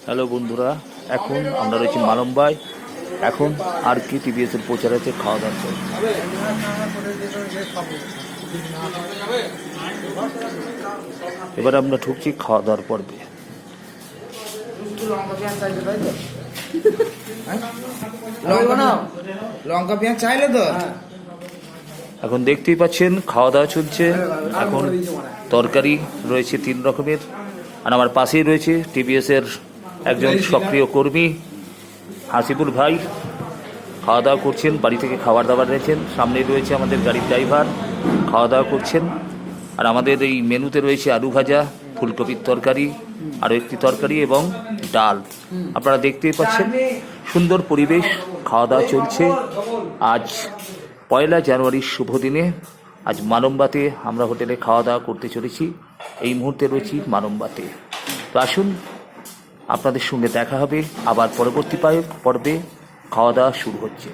Hello বন্ধুরা, এখন আমরা রয়েছি মালম্বায়। এখন আর কি টিভিএসের প্রচার আছে, খাওয়া দাওয়া করে। এবার আমরা ঢুকছি খাওয়া দাওয়ার পর্বে। লঙ্কা পেঁয়াজ চাইলে তো এখন দেখতেই পাচ্ছেন খাওয়া দাওয়া চলছে। এখন তরকারি রয়েছে 3 রকমের। আর আমার পাশেই রয়েছে টিভিএসের একজন সক্রিয় কর্মী হাসিবুল ভাই, খাওয়া দাওয়া করছেন। বাড়ি থেকে খাবার দাবার এনেছেন। সামনেই রয়েছে আমাদের গাড়ির ড্রাইভার, খাওয়া দাওয়া করছেন। আর আমাদের এই মেনুতে রয়েছে আলু ভাজা, ফুলকপির তরকারি, আরও একটি তরকারি এবং ডাল। আপনারা দেখতেই পাচ্ছেন সুন্দর পরিবেশ, খাওয়া দাওয়া চলছে। আজ 1 জানুয়ারির শুভ দিনে আজ মালম্বাতে আমরা হোটেলে খাওয়া দাওয়া করতে চলেছি। এই মুহূর্তে রয়েছি মালম্বাতে। তো আসুন, আপনাদের সঙ্গে দেখা হবে আবার পরবর্তী পর্বে। খাওয়া দাওয়া শুরু হচ্ছে।